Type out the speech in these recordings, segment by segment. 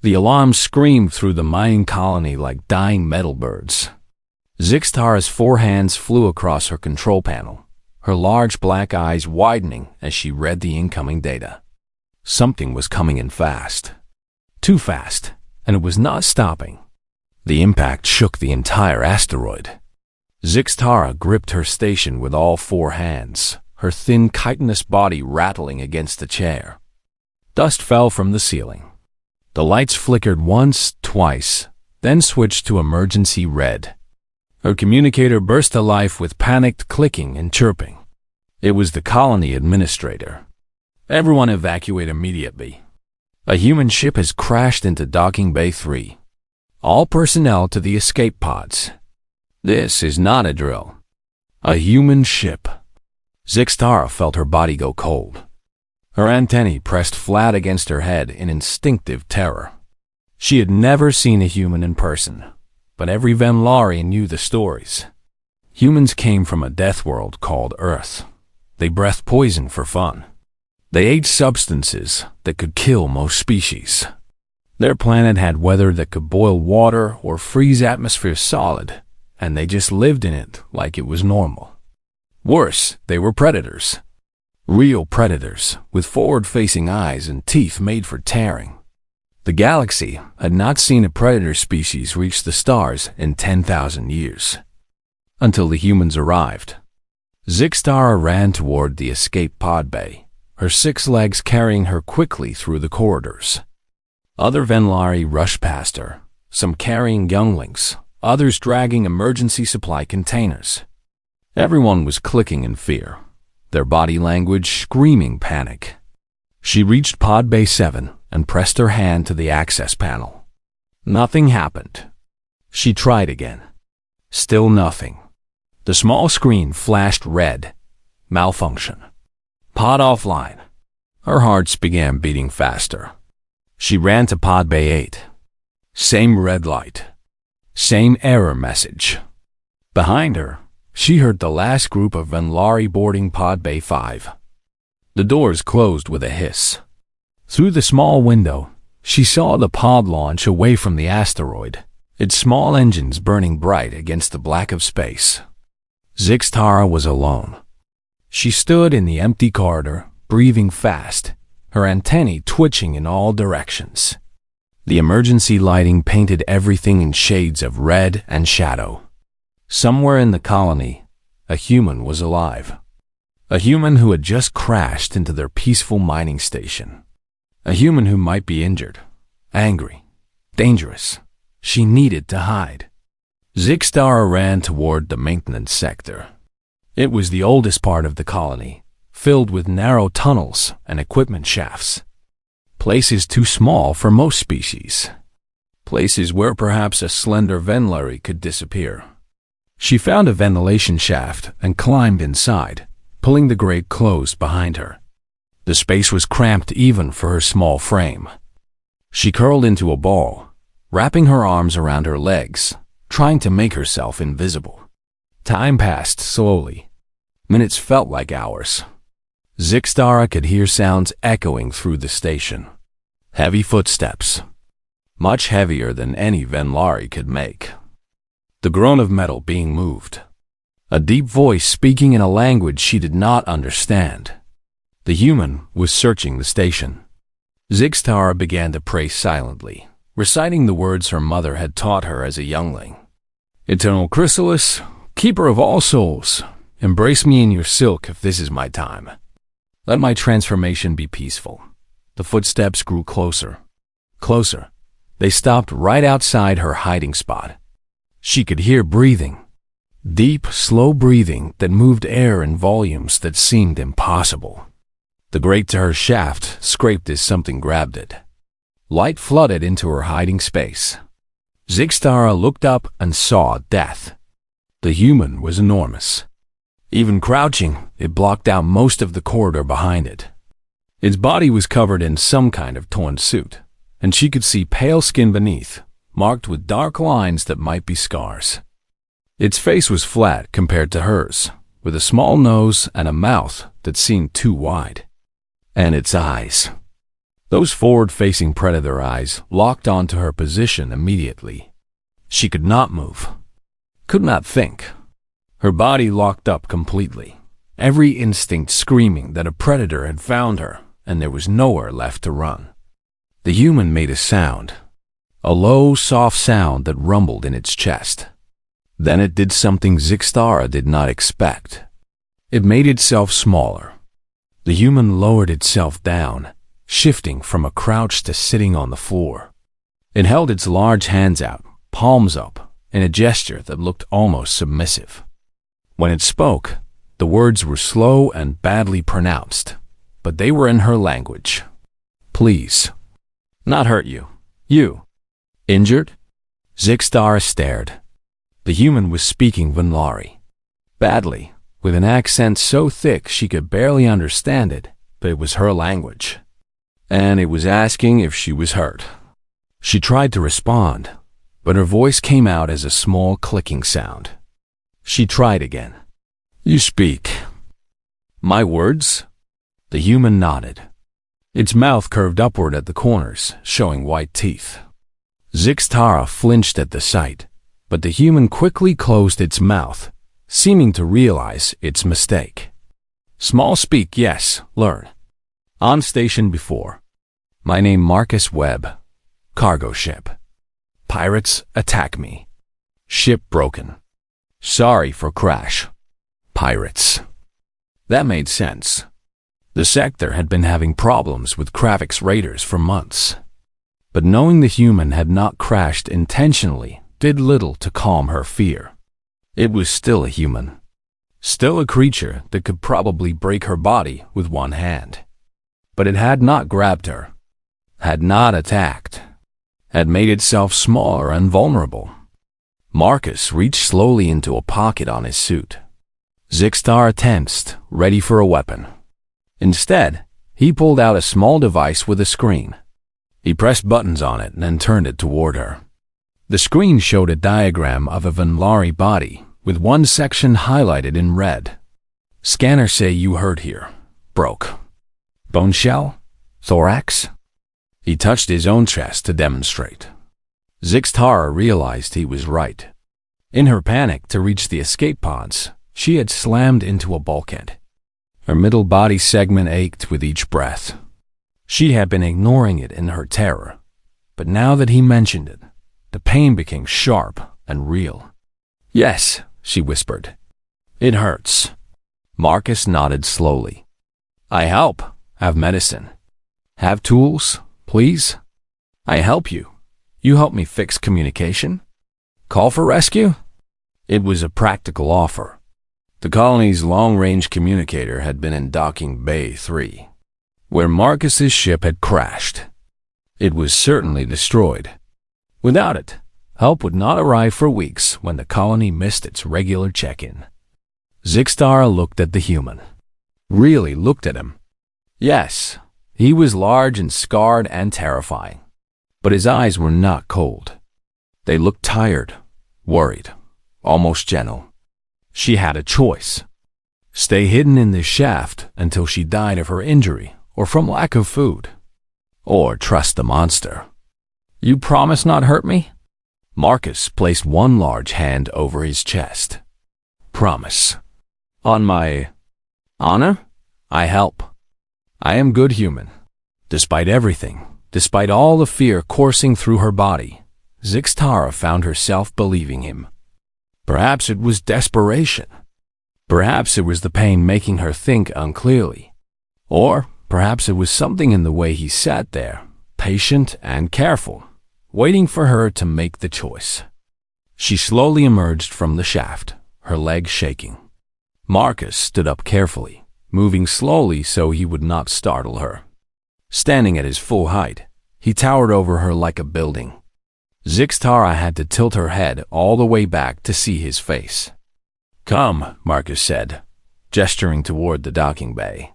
The alarm screamed through the mining colony like dying metal birds. Zixtara's 4 hands flew across her control panel, her large black eyes widening as she read the incoming data. Something was coming in fast. Too fast, and it was not stopping. The impact shook the entire asteroid. Zixtara gripped her station with all 4 hands, her thin chitinous body rattling against the chair. Dust fell from the ceiling. The lights flickered once, twice, then switched to emergency red. Her communicator burst to life with panicked clicking and chirping. It was the colony administrator. Everyone evacuate immediately. A human ship has crashed into Docking Bay 3. All personnel to the escape pods. This is not a drill. A human ship. Zixtara felt her body go cold. Her antennae pressed flat against her head in instinctive terror. She had never seen a human in person, but every Venlari knew the stories. Humans came from a death world called Earth. They breathed poison for fun. They ate substances that could kill most species. Their planet had weather that could boil water or freeze atmosphere solid, and they just lived in it like it was normal. Worse, they were predators. Real predators, with forward-facing eyes and teeth made for tearing. The galaxy had not seen a predator species reach the stars in 10,000 years. Until the humans arrived. Zixtara ran toward the escape pod bay, her 6 legs carrying her quickly through the corridors. Other Venlari rushed past her, some carrying younglings, others dragging emergency supply containers. Everyone was clicking in fear, their body language screaming panic. She reached Pod Bay 7 and pressed her hand to the access panel. Nothing happened. She tried again. Still nothing. The small screen flashed red. Malfunction. Pod offline. Her heart began beating faster. She ran to Pod Bay 8. Same red light. Same error message. Behind her, she heard the last group of Venlari boarding Pod Bay 5. The doors closed with a hiss. Through the small window, she saw the pod launch away from the asteroid, its small engines burning bright against the black of space. Zixtara was alone. She stood in the empty corridor, breathing fast, her antennae twitching in all directions. The emergency lighting painted everything in shades of red and shadow. Somewhere in the colony, a human was alive. A human who had just crashed into their peaceful mining station. A human who might be injured, angry, dangerous. She needed to hide. Zixtara ran toward the maintenance sector. It was the oldest part of the colony, filled with narrow tunnels and equipment shafts. Places too small for most species. Places where perhaps a slender Venlari could disappear. She found a ventilation shaft and climbed inside, pulling the grate closed behind her. The space was cramped even for her small frame. She curled into a ball, wrapping her arms around her legs, trying to make herself invisible. Time passed slowly. Minutes felt like hours. Zixtara could hear sounds echoing through the station. Heavy footsteps. Much heavier than any Venlari could make. The groan of metal being moved. A deep voice speaking in a language she did not understand. The human was searching the station. Zixtara began to pray silently, reciting the words her mother had taught her as a youngling. Eternal Chrysalis, keeper of all souls, embrace me in your silk if this is my time. Let my transformation be peaceful. The footsteps grew closer. Closer. They stopped right outside her hiding spot. She could hear breathing. Deep, slow breathing that moved air in volumes that seemed impossible. The grate to her shaft scraped as something grabbed it. Light flooded into her hiding space. Zixtara looked up and saw death. The human was enormous. Even crouching, it blocked out most of the corridor behind it. Its body was covered in some kind of torn suit, and she could see pale skin beneath, marked with dark lines that might be scars. Its face was flat compared to hers, with a small nose and a mouth that seemed too wide. And its eyes. Those forward-facing predator eyes locked onto her position immediately. She could not move, could not think. Her body locked up completely, every instinct screaming that a predator had found her and there was nowhere left to run. The human made a sound, a low, soft sound that rumbled in its chest. Then it did something Zixtara did not expect. It made itself smaller. The human lowered itself down, shifting from a crouch to sitting on the floor. It held its large hands out, palms up, in a gesture that looked almost submissive. When it spoke, the words were slow and badly pronounced, but they were in her language. Please. Not hurt you. You. Injured? Zixtara stared. The human was speaking Vinlari. Badly, with an accent so thick she could barely understand it, but it was her language. And it was asking if she was hurt. She tried to respond, but her voice came out as a small clicking sound. She tried again. You speak. My words? The human nodded. Its mouth curved upward at the corners, showing white teeth. Zixtara flinched at the sight, but the human quickly closed its mouth, seeming to realize its mistake. Small speak, yes, learn. On station before. My name Marcus Webb. Cargo ship. Pirates attack me. Ship broken. Sorry for crash. Pirates. That made sense. The sector had been having problems with Kravix raiders for months. But knowing the human had not crashed intentionally did little to calm her fear. It was still a human. Still a creature that could probably break her body with one hand. But it had not grabbed her. Had not attacked. Had made itself smaller and vulnerable. Marcus reached slowly into a pocket on his suit. Zixtara tensed, ready for a weapon. Instead, he pulled out a small device with a screen. He pressed buttons on it and then turned it toward her. The screen showed a diagram of a Vinlari body, with one section highlighted in red. Scanner say you heard here. Broke. Bone shell? Thorax? He touched his own chest to demonstrate. Zixtara realized he was right. In her panic to reach the escape pods, she had slammed into a bulkhead. Her middle body segment ached with each breath. She had been ignoring it in her terror, but now that he mentioned it, the pain became sharp and real. Yes, she whispered. It hurts. Marcus nodded slowly. I help. Have medicine. Have tools, please? I help you. You help me fix communication? Call for rescue? It was a practical offer. The colony's long-range communicator had been in Docking Bay 3, where Marcus's ship had crashed. It was certainly destroyed. Without it, help would not arrive for weeks when the colony missed its regular check-in. Zixtara looked at the human. Really looked at him. Yes, he was large and scarred and terrifying, but his eyes were not cold. They looked tired, worried, almost gentle. She had a choice. Stay hidden in this shaft until she died of her injury or from lack of food. Or trust the monster. You promise not hurt me? Marcus placed one large hand over his chest. Promise. On my honor, I help. I am good human. Despite everything, despite all the fear coursing through her body, Zixtara found herself believing him. Perhaps it was desperation. Perhaps it was the pain making her think unclearly. Or perhaps it was something in the way he sat there, patient and careful, waiting for her to make the choice. She slowly emerged from the shaft, her legs shaking. Marcus stood up carefully, moving slowly so he would not startle her. Standing at his full height, he towered over her like a building. Zixtara had to tilt her head all the way back to see his face. Come, Marcus said, gesturing toward the docking bay.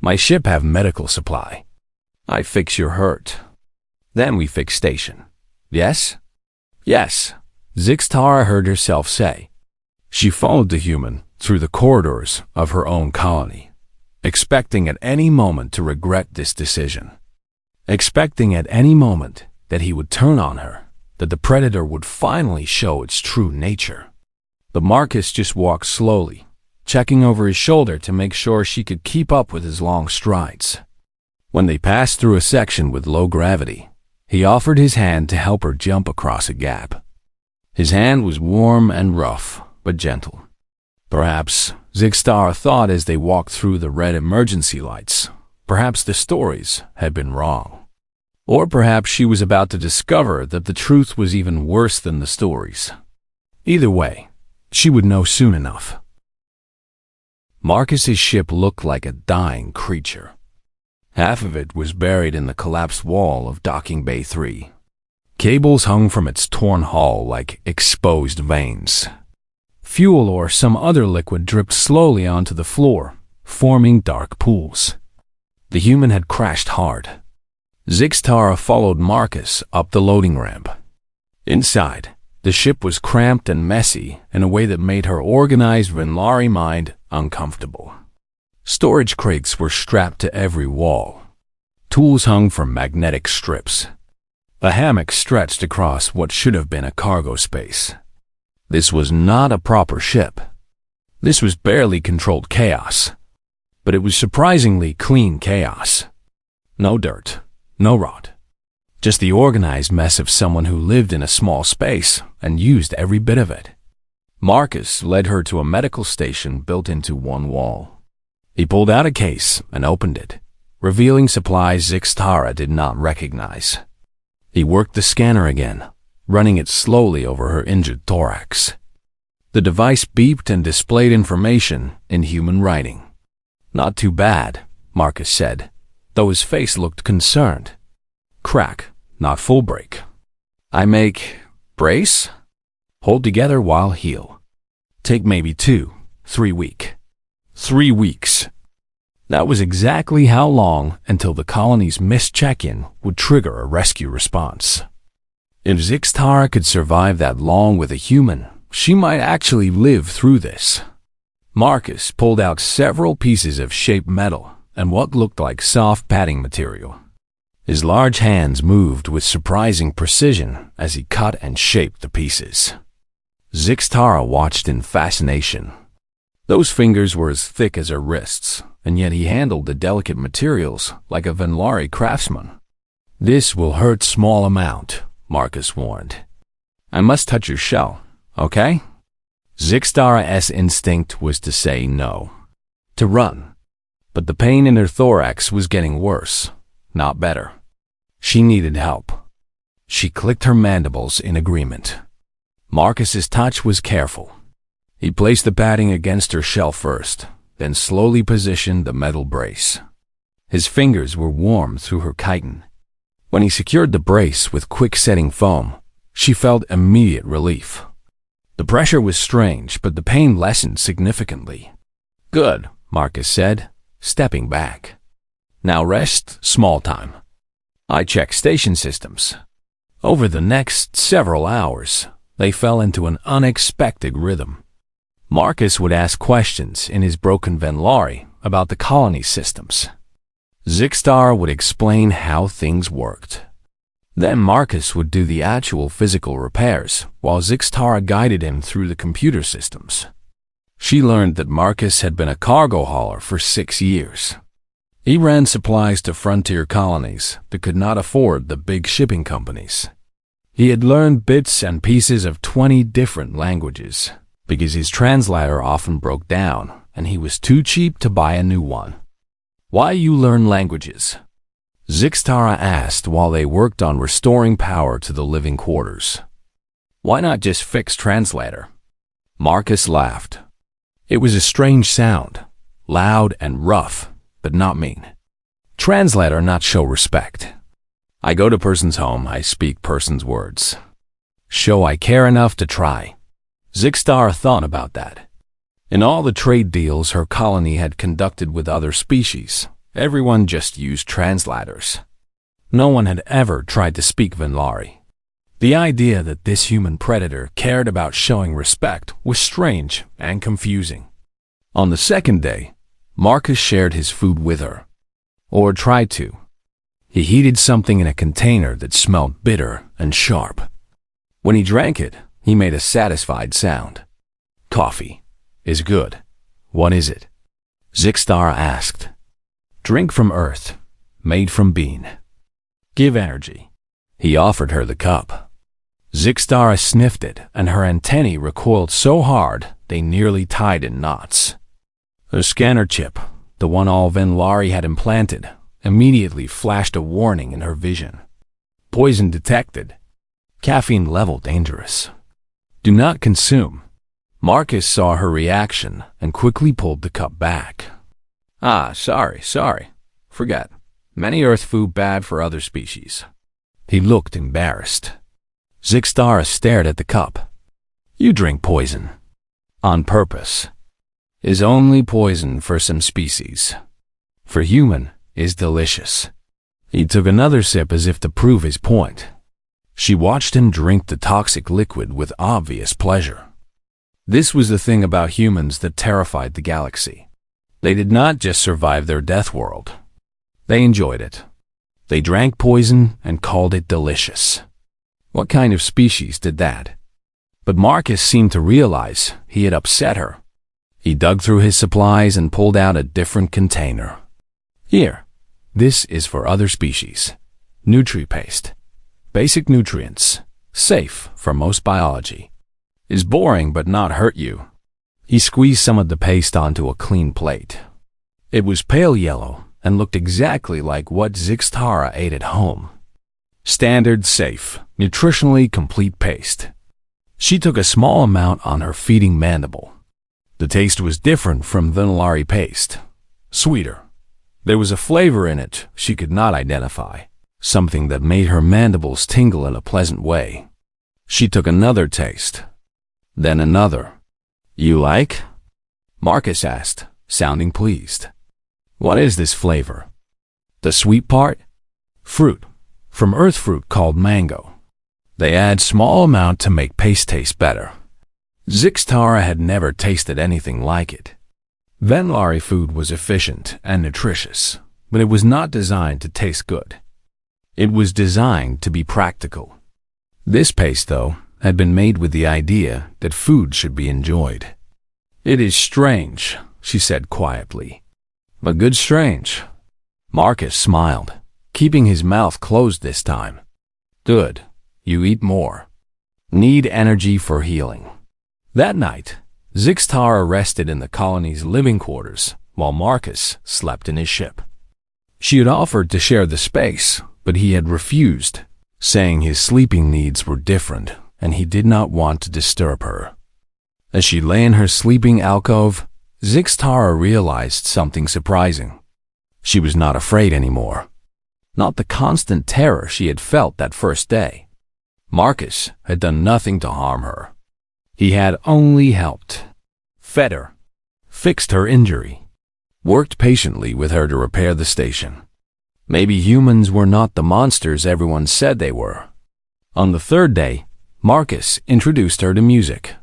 My ship have medical supply. I fix your hurt. Then we fix station. Yes? Yes, Zixtara heard herself say. She followed the human through the corridors of her own colony, expecting at any moment to regret this decision. expecting at any moment that he would turn on her, that the predator would finally show its true nature. But Marcus just walked slowly, checking over his shoulder to make sure she could keep up with his long strides. When they passed through a section with low gravity, he offered his hand to help her jump across a gap. His hand was warm and rough, but gentle. Perhaps, Zixtara thought as they walked through the red emergency lights, perhaps the stories had been wrong. Or perhaps she was about to discover that the truth was even worse than the stories. Either way, she would know soon enough. Marcus's ship looked like a dying creature. Half of it was buried in the collapsed wall of Docking Bay 3. Cables hung from its torn hull like exposed veins. Fuel or some other liquid dripped slowly onto the floor, forming dark pools. The human had crashed hard. Zixtara followed Marcus up the loading ramp. Inside, the ship was cramped and messy in a way that made her organized Venlari mind uncomfortable. Storage crates were strapped to every wall. Tools hung from magnetic strips. A hammock stretched across what should have been a cargo space. This was not a proper ship. This was barely controlled chaos. But it was surprisingly clean chaos. No dirt, no rot. Just the organized mess of someone who lived in a small space and used every bit of it. Marcus led her to a medical station built into one wall. He pulled out a case and opened it, revealing supplies Zixtara did not recognize. He worked the scanner again, running it slowly over her injured thorax. The device beeped and displayed information in human writing. "Not too bad," Marcus said, though his face looked concerned. "Crack, not full break. I make brace? Hold together while heal. Take maybe 2-3 weeks. 3 weeks." That was exactly how long until the colony's missed check-in would trigger a rescue response. If Zixtara could survive that long with a human, she might actually live through this. Marcus pulled out several pieces of shaped metal and what looked like soft padding material. His large hands moved with surprising precision as he cut and shaped the pieces. Zixtara watched in fascination. Those fingers were as thick as her wrists, and yet he handled the delicate materials like a Venlari craftsman. "This will hurt small amount," Marcus warned. "I must touch your shell, okay?" Zixtara's instinct was to say no, to run. But the pain in her thorax was getting worse, not better. She needed help. She clicked her mandibles in agreement. Marcus's touch was careful. He placed the padding against her shell first, then slowly positioned the metal brace. His fingers were warm through her chitin. When he secured the brace with quick-setting foam, she felt immediate relief. The pressure was strange, but the pain lessened significantly. "Good," Marcus said, stepping back. "Now rest, small time. I check station systems." Over the next several hours, they fell into an unexpected rhythm. Marcus would ask questions in his broken Venlari about the colony systems. Zixtara would explain how things worked. Then Marcus would do the actual physical repairs, while Zixtara guided him through the computer systems. She learned that Marcus had been a cargo hauler for 6 years. He ran supplies to frontier colonies that could not afford the big shipping companies. He had learned bits and pieces of 20 different languages, because his translator often broke down and he was too cheap to buy a new one. "Why you learn languages?" Zixtara asked while they worked on restoring power to the living quarters. "Why not just fix translator?" Marcus laughed. It was a strange sound, loud and rough, but not mean. "Translator not show respect. I go to person's home, I speak person's words. Show I care enough to try." Zixtara thought about that. In all the trade deals her colony had conducted with other species, everyone just used translators. No one had ever tried to speak Venlari. The idea that this human predator cared about showing respect was strange and confusing. On the second day, Marcus shared his food with her, or tried to. He heated something in a container that smelled bitter and sharp. When he drank it, he made a satisfied sound. Coffee is good. What is it? Zixtara asked. Drink from earth, made from bean. Give energy. He offered her the cup. Zixtara sniffed it, and her antennae recoiled so hard they nearly tied in knots. Her scanner chip, the one all Venlari had implanted, immediately flashed a warning in her vision. Poison detected. Caffeine level dangerous. Do not consume. Marcus saw her reaction and quickly pulled the cup back. Sorry. Forget. Many earth food bad for other species. He looked embarrassed. Zixtara stared at the cup. You drink poison. On purpose. Is only poison for some species. For human, is delicious. He took another sip as if to prove his point. She watched him drink the toxic liquid with obvious pleasure. This was the thing about humans that terrified the galaxy. They did not just survive their death world. They enjoyed it. They drank poison and called it delicious. What kind of species did that? But Marcus seemed to realize he had upset her. He dug through his supplies and pulled out a different container. Here, this is for other species. Nutri-paste. Basic nutrients. Safe for most biology. Is boring but not hurt you. He squeezed some of the paste onto a clean plate. It was pale yellow and looked exactly like what Zixtara ate at home. Standard, safe, nutritionally complete paste. She took a small amount on her feeding mandible. The taste was different from Venlari paste. Sweeter. There was a flavor in it she could not identify, something that made her mandibles tingle in a pleasant way. She took another taste. Then another. You like? Marcus asked, sounding pleased. What is this flavor? The sweet part? Fruit. From earth fruit called mango. They add small amount to make paste taste better. Zixtara had never tasted anything like it. Venlari food was efficient and nutritious, but it was not designed to taste good. It was designed to be practical. This paste, though, had been made with the idea that food should be enjoyed. It is strange, she said quietly. But good strange. Marcus smiled, keeping his mouth closed this time. Good. You eat more. Need energy for healing. That night, Zixtara rested in the colony's living quarters while Marcus slept in his ship. She had offered to share the space, but he had refused, saying his sleeping needs were different and he did not want to disturb her. As she lay in her sleeping alcove, Zixtara realized something surprising. She was not afraid anymore. Not the constant terror she had felt that first day. Marcus had done nothing to harm her. He had only helped. Fed her. Fixed her injury. Worked patiently with her to repair the station. Maybe humans were not the monsters everyone said they were. On the third day, Marcus introduced her to music.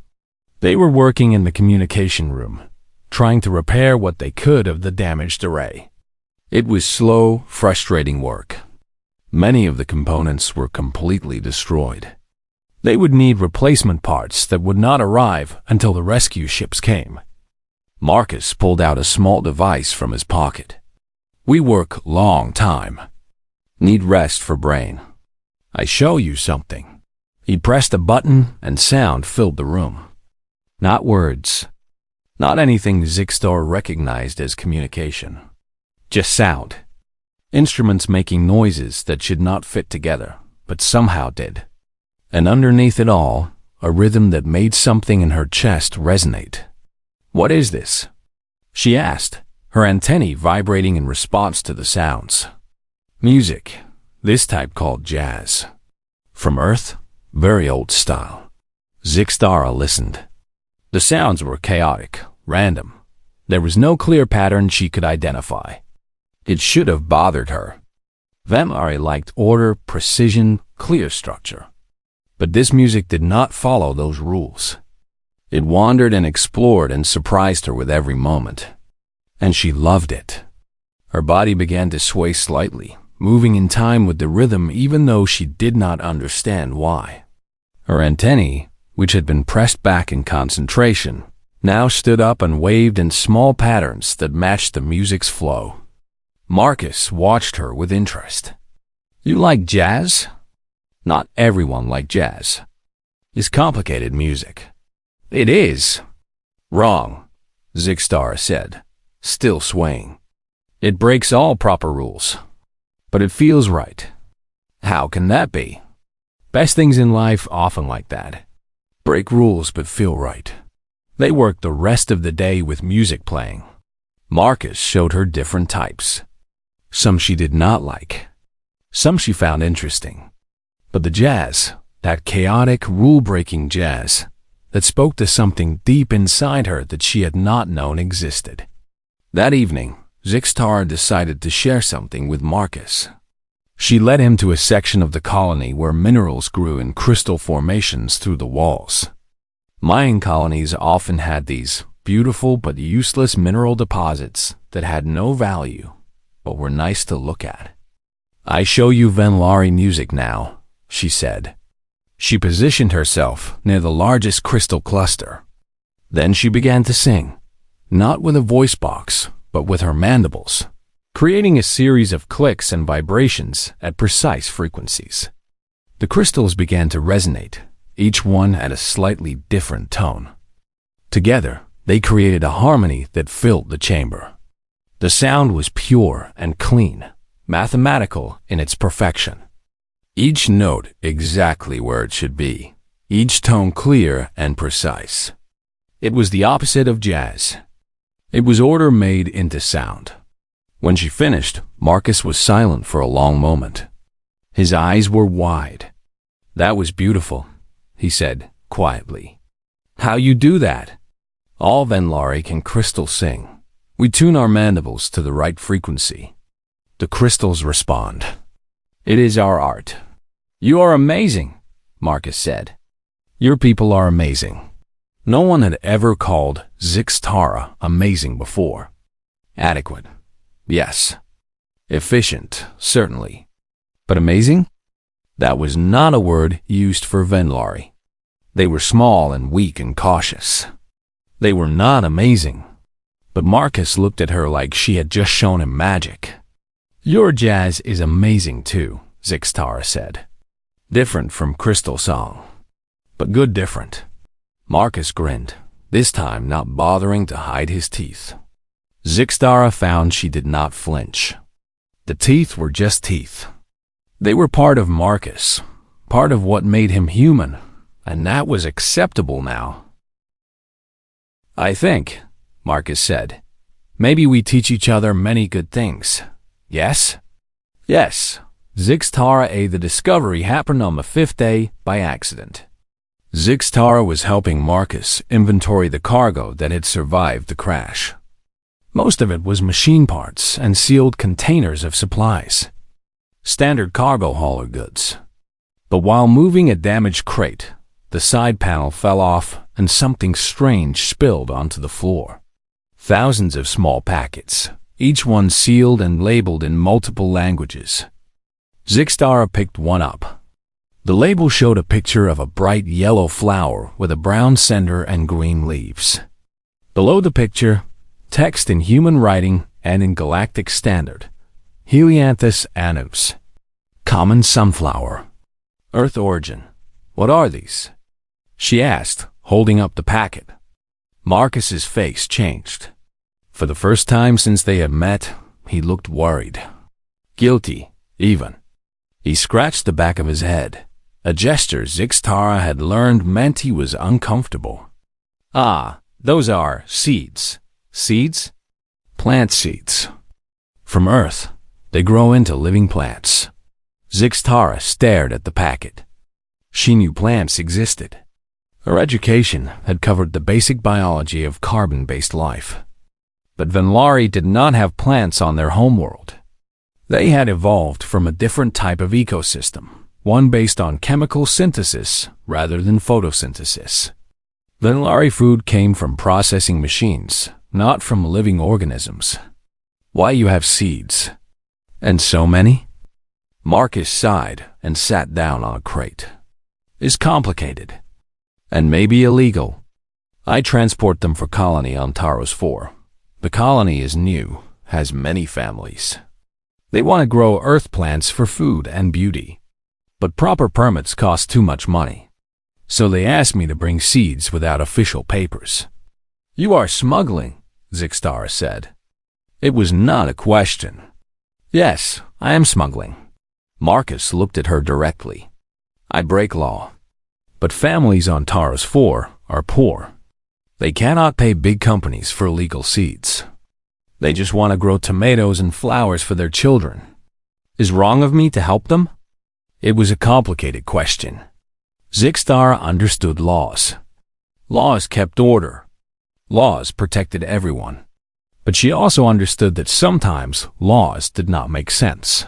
They were working in the communication room, trying to repair what they could of the damaged array. It was slow, frustrating work. Many of the components were completely destroyed. They would need replacement parts that would not arrive until the rescue ships came. Marcus pulled out a small device from his pocket. We work long time. Need rest for brain. I show you something. He pressed a button and sound filled the room. Not words. Not anything Zixtara recognized as communication. Just sound. Instruments making noises that should not fit together, but somehow did. And underneath it all, a rhythm that made something in her chest resonate. What is this? She asked, her antennae vibrating in response to the sounds. Music, this type called jazz. From Earth, very old style. Zixtara listened. The sounds were chaotic, random. There was no clear pattern she could identify. It should have bothered her. Venlari liked order, precision, clear structure. But this music did not follow those rules. It wandered and explored and surprised her with every moment. And she loved it. Her body began to sway slightly, moving in time with the rhythm even though she did not understand why. Her antennae, which had been pressed back in concentration, now stood up and waved in small patterns that matched the music's flow. Marcus watched her with interest. "You like jazz?" "Not everyone likes jazz. It's complicated music." "It is." "Wrong," Zixtara said, still swaying. "It breaks all proper rules. But it feels right." "How can that be?" "Best things in life often like that. Break rules but feel right." They worked the rest of the day with music playing. Marcus showed her different types. Some she did not like. Some she found interesting. But the jazz, that chaotic, rule-breaking jazz, that spoke to something deep inside her that she had not known existed. That evening, Zixtara decided to share something with Marcus. She led him to a section of the colony where minerals grew in crystal formations through the walls. Mayan colonies often had these beautiful but useless mineral deposits that had no value, but were nice to look at. "I show you Venlari music now," she said. She positioned herself near the largest crystal cluster. Then she began to sing, not with a voice box, but with her mandibles, creating a series of clicks and vibrations at precise frequencies. The crystals began to resonate, each one at a slightly different tone. Together, they created a harmony that filled the chamber. The sound was pure and clean, mathematical in its perfection. Each note exactly where it should be, each tone clear and precise. It was the opposite of jazz. It was order made into sound. When she finished, Marcus was silent for a long moment. His eyes were wide. "That was beautiful," he said quietly. "How you do that?" "All Venlari can crystal sing. We tune our mandibles to the right frequency. The crystals respond. It is our art." "You are amazing," Marcus said. "Your people are amazing." No one had ever called Zixtara amazing before. Adequate, yes. Efficient, certainly. But amazing? That was not a word used for Venlari. They were small and weak and cautious. They were not amazing. But Marcus looked at her like she had just shown him magic. "Your jazz is amazing too," Zixtara said. "Different from Crystal Song. But good different." Marcus grinned, this time not bothering to hide his teeth. Zixtara found she did not flinch. The teeth were just teeth. They were part of Marcus, part of what made him human, and that was acceptable now. "I think," Marcus said, "maybe we teach each other many good things. Yes?" "Yes." Zixtara A. The discovery happened on the 5th day by accident. Zixtara was helping Marcus inventory the cargo that had survived the crash. Most of it was machine parts and sealed containers of supplies. Standard cargo hauler goods. But while moving a damaged crate, the side panel fell off and something strange spilled onto the floor. Thousands of small packets, each one sealed and labeled in multiple languages. Zixtara picked one up. The label showed a picture of a bright yellow flower with a brown center and green leaves. Below the picture, text in human writing and in Galactic Standard. Helianthus annus. Common sunflower. Earth origin. What are these? She asked, holding up the packet. Marcus's face changed. For the first time since they had met, he looked worried. Guilty, even. He scratched the back of his head. A gesture Zixtara had learned meant he was uncomfortable. "Ah, those are seeds." "Seeds?" "Plant seeds. From Earth, they grow into living plants." Zixtara stared at the packet. She knew plants existed. Her education had covered the basic biology of carbon-based life. But Venlari did not have plants on their homeworld. They had evolved from a different type of ecosystem, one based on chemical synthesis rather than photosynthesis. Venlari food came from processing machines, not from living organisms. "Why you have seeds?" "And so many?" Marcus sighed and sat down on a crate. It's complicated, and maybe illegal. I transport them for colony on Taros 4. The colony is new, has many families. They want to grow earth plants for food and beauty, but proper permits cost too much money. So they asked me to bring seeds without official papers. You are smuggling, Zixtara said. It was not a question. Yes, I am smuggling. Marcus looked at her directly. I break law. But families on Taros 4 are poor. They cannot pay big companies for illegal seeds. They just want to grow tomatoes and flowers for their children. Is wrong of me to help them? It was a complicated question. Zixtara understood laws. Laws kept order. Laws protected everyone. But she also understood that sometimes laws did not make sense.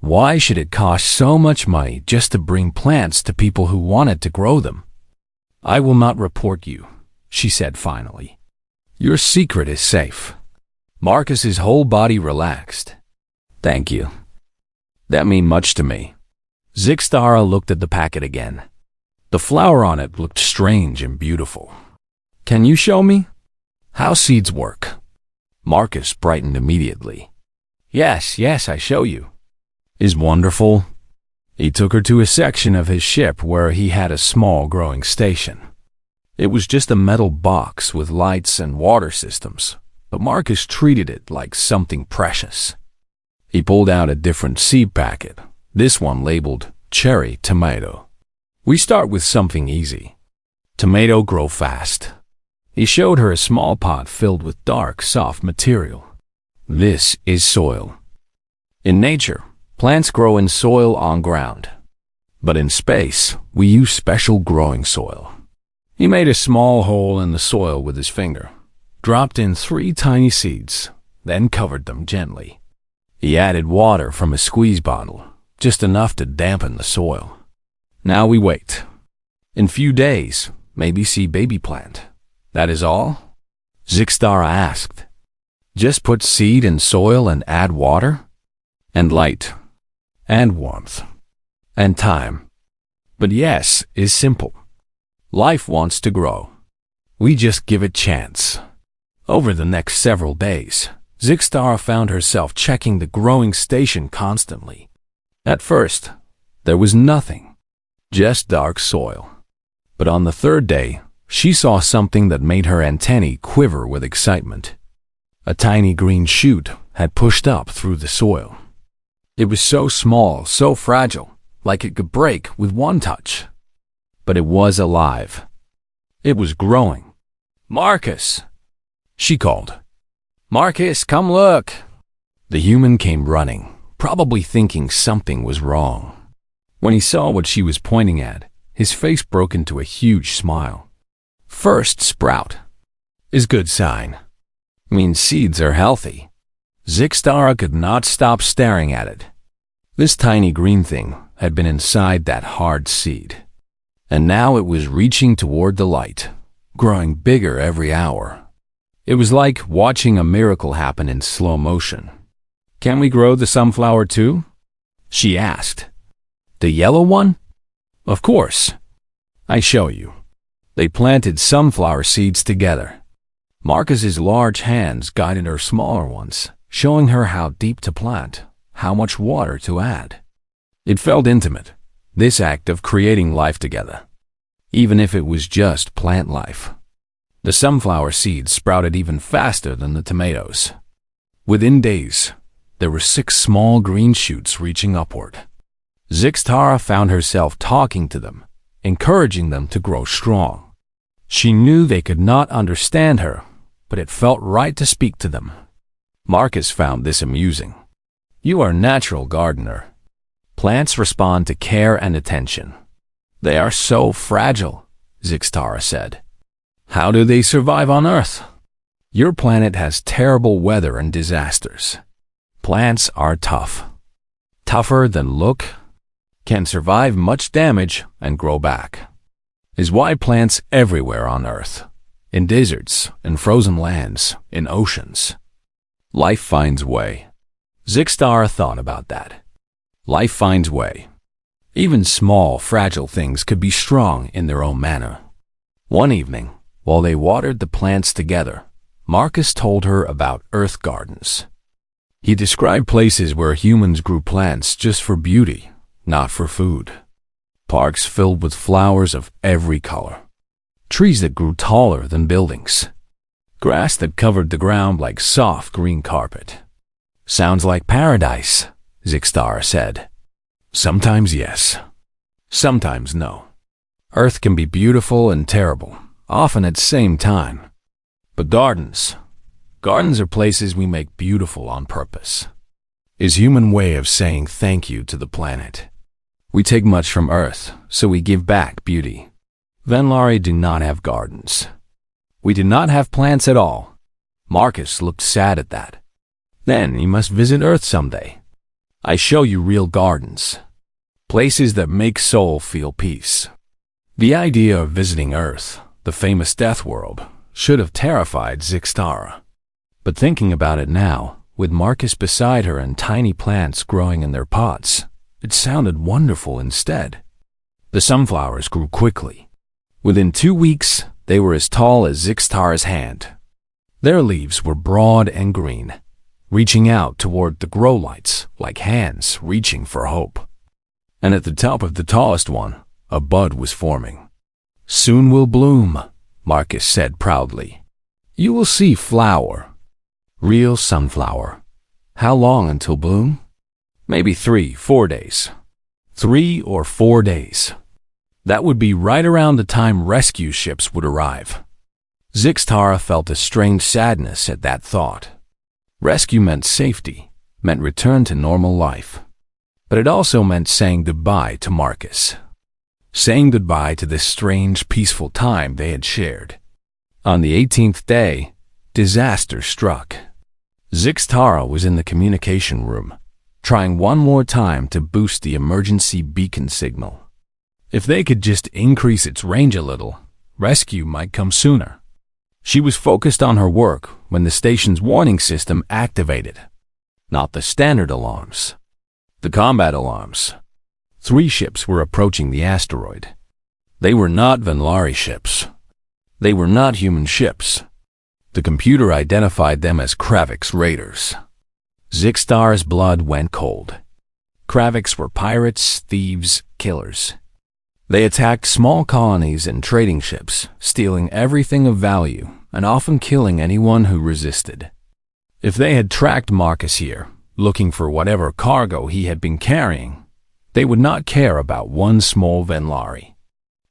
Why should it cost so much money just to bring plants to people who wanted to grow them? I will not report you, she said finally. Your secret is safe. Marcus's whole body relaxed. Thank you. That means much to me. Zixtara looked at the packet again. The flower on it looked strange and beautiful. Can you show me how seeds work? Marcus brightened immediately. Yes, I show you. Is wonderful. He took her to a section of his ship where he had a small growing station. It was just a metal box with lights and water systems, but Marcus treated it like something precious. He pulled out a different seed packet, this one labeled Cherry Tomato. We start with something easy. Tomato grow fast. He showed her a small pot filled with dark, soft material. This is soil. In nature, plants grow in soil on ground. But in space, we use special growing soil. He made a small hole in the soil with his finger, dropped in 3 tiny seeds, then covered them gently. He added water from a squeeze bottle, just enough to dampen the soil. Now we wait. In few days, maybe see baby plant. That is all? Zixtara asked. Just put seed in soil and add water? And light. And warmth. And time. But yes is simple. Life wants to grow. We just give it chance. Over the next several days, Zixtara found herself checking the growing station constantly. At first, there was nothing. Just dark soil. But on the 3rd day, she saw something that made her antennae quiver with excitement. A tiny green shoot had pushed up through the soil. It was so small, so fragile, like it could break with one touch. But it was alive. It was growing. Marcus! She called. Marcus, come look! The human came running, probably thinking something was wrong. When he saw what she was pointing at, his face broke into a huge smile. First sprout is good sign. Means seeds are healthy. Zixtara could not stop staring at it. This tiny green thing had been inside that hard seed, and now it was reaching toward the light, growing bigger every hour. It was like watching a miracle happen in slow motion. Can we grow the sunflower too? She asked. The yellow one? Of course. I show you. They planted sunflower seeds together. Marcus's large hands guided her smaller ones, showing her how deep to plant, how much water to add. It felt intimate, this act of creating life together, even if it was just plant life. The sunflower seeds sprouted even faster than the tomatoes. Within days, there were 6 small green shoots reaching upward. Zixtara found herself talking to them, encouraging them to grow strong. She knew they could not understand her, but it felt right to speak to them. Marcus found this amusing. You are a natural gardener. Plants respond to care and attention. They are so fragile, Zixtara said. How do they survive on Earth? Your planet has terrible weather and disasters. Plants are tough. Tougher than look, can survive much damage and grow back. Is why plants everywhere on Earth, in deserts, in frozen lands, in oceans. Life finds way. Zixtara thought about that. Life finds way. Even small, fragile things could be strong in their own manner. One evening, while they watered the plants together, Marcus told her about Earth Gardens. He described places where humans grew plants just for beauty, not for food. Parks filled with flowers of every color. Trees that grew taller than buildings. Grass that covered the ground like soft green carpet. Sounds like paradise, Zixtara said. Sometimes yes. Sometimes no. Earth can be beautiful and terrible, often at the same time. But gardens are places we make beautiful on purpose. Is human way of saying thank you to the planet. We take much from Earth, so we give back beauty. Venlari do not have gardens. We do not have plants at all. Marcus looked sad at that. Then you must visit Earth someday. I show you real gardens. Places that make soul feel peace. The idea of visiting Earth, the famous death world, should have terrified Zixtara. But thinking about it now, with Marcus beside her and tiny plants growing in their pots, it sounded wonderful instead. The sunflowers grew quickly. Within 2 weeks, they were as tall as Zixtara's hand. Their leaves were broad and green, reaching out toward the grow lights like hands reaching for hope. And at the top of the tallest one, a bud was forming. Soon will bloom, Marcus said proudly. You will see flower. Real sunflower. How long until bloom? Maybe 3-4 days. 3 or 4 days. That would be right around the time rescue ships would arrive. Zixtara felt a strange sadness at that thought. Rescue meant safety, meant return to normal life. But it also meant saying goodbye to Marcus. Saying goodbye to this strange, peaceful time they had shared. On the 18th day, disaster struck. Zixtara was in the communication room, trying one more time to boost the emergency beacon signal. If they could just increase its range a little, rescue might come sooner. She was focused on her work when the station's warning system activated. Not the standard alarms. The combat alarms. 3 ships were approaching the asteroid. They were not Venlari ships. They were not human ships. The computer identified them as Kravik's raiders. Zixtara's blood went cold. Kraviks were pirates, thieves, killers. They attacked small colonies and trading ships, stealing everything of value and often killing anyone who resisted. If they had tracked Marcus here, looking for whatever cargo he had been carrying, they would not care about one small Venlari.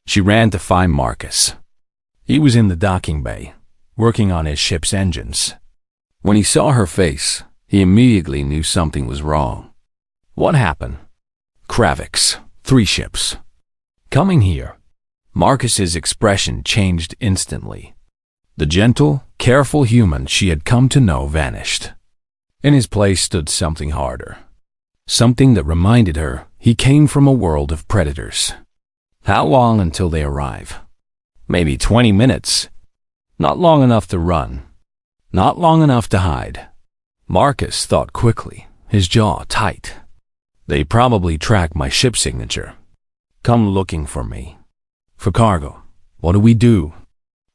She ran to find Marcus. He was in the docking bay, working on his ship's engines. When he saw her face, he immediately knew something was wrong. What happened? Kraviks, 3 ships. Coming here. Marcus's expression changed instantly. The gentle, careful human she had come to know vanished. In his place stood something harder. Something that reminded her he came from a world of predators. How long until they arrive? Maybe 20 minutes. Not long enough to run. Not long enough to hide. Marcus thought quickly, his jaw tight. They probably tracked my ship signature. Come looking for me. For cargo. What do we do?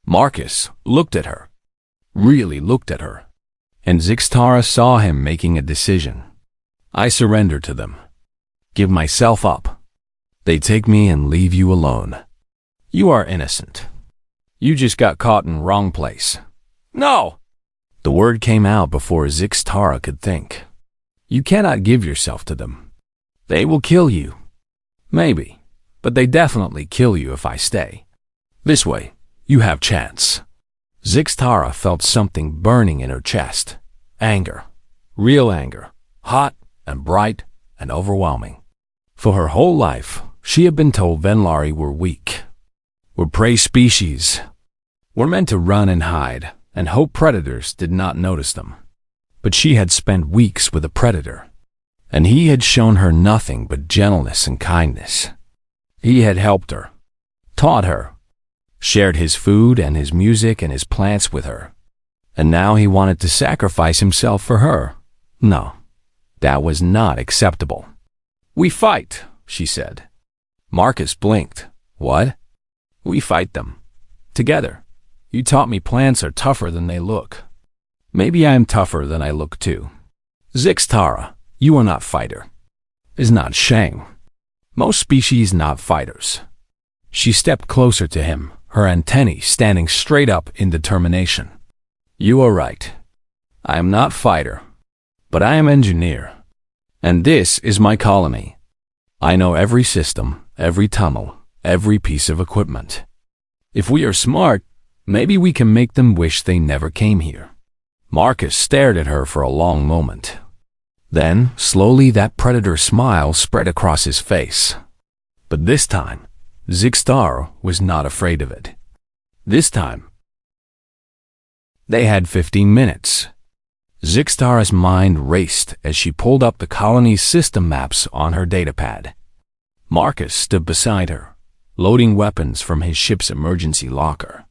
Marcus looked at her. Really looked at her. And Zixtara saw him making a decision. I surrender to them. Give myself up. They take me and leave you alone. You are innocent. You just got caught in wrong place. No! The word came out before Zixtara could think. You cannot give yourself to them. They will kill you. Maybe, but they definitely kill you if I stay. This way, you have chance. Zixtara felt something burning in her chest. Anger. Real anger. Hot and bright and overwhelming. For her whole life, she had been told Venlari were weak. Were prey species. Were meant to run and hide, and hope predators did not notice them. But she had spent weeks with a predator, and he had shown her nothing but gentleness and kindness. He had helped her, taught her, shared his food and his music and his plants with her. And now he wanted to sacrifice himself for her. No, that was not acceptable. "We fight," she said. Marcus blinked. "What?" "We fight them. Together. You taught me plants are tougher than they look. Maybe I am tougher than I look too. Zixtara, you are not fighter. Is not shame. Most species not fighters." She stepped closer to him, her antennae standing straight up in determination. "You are right. I am not fighter, but I am engineer. And this is my colony. I know every system, every tunnel, every piece of equipment. If we are smart, maybe we can make them wish they never came here." Marcus stared at her for a long moment. Then, slowly, that predator smile spread across his face. But this time, Zixtara was not afraid of it. This time, they had 15 minutes. Zixtara's mind raced as she pulled up the colony's system maps on her datapad. Marcus stood beside her, loading weapons from his ship's emergency locker.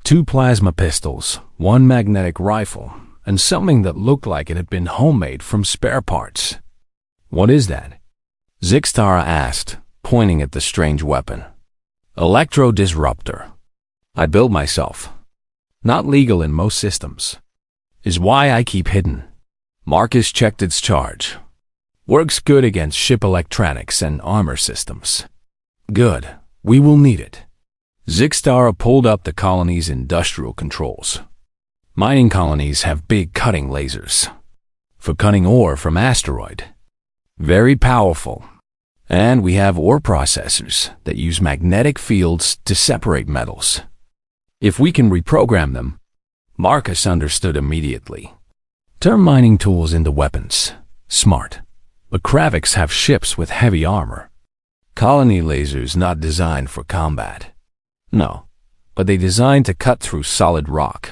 2 plasma pistols, 1 magnetic rifle, and something that looked like it had been homemade from spare parts. "What is that?" Zixtara asked, pointing at the strange weapon. "Electro-disruptor. I built myself. Not legal in most systems. Is why I keep hidden." Marcus checked its charge. "Works good against ship electronics and armor systems." "Good. We will need it." Zixtara pulled up the colony's industrial controls. Mining colonies have big cutting lasers for cutting ore from asteroid. Very powerful. And we have ore processors that use magnetic fields to separate metals. If we can reprogram them, Marcus understood immediately. Turn mining tools into weapons. Smart. But Kravix have ships with heavy armor. Colony lasers not designed for combat. No, but they designed to cut through solid rock.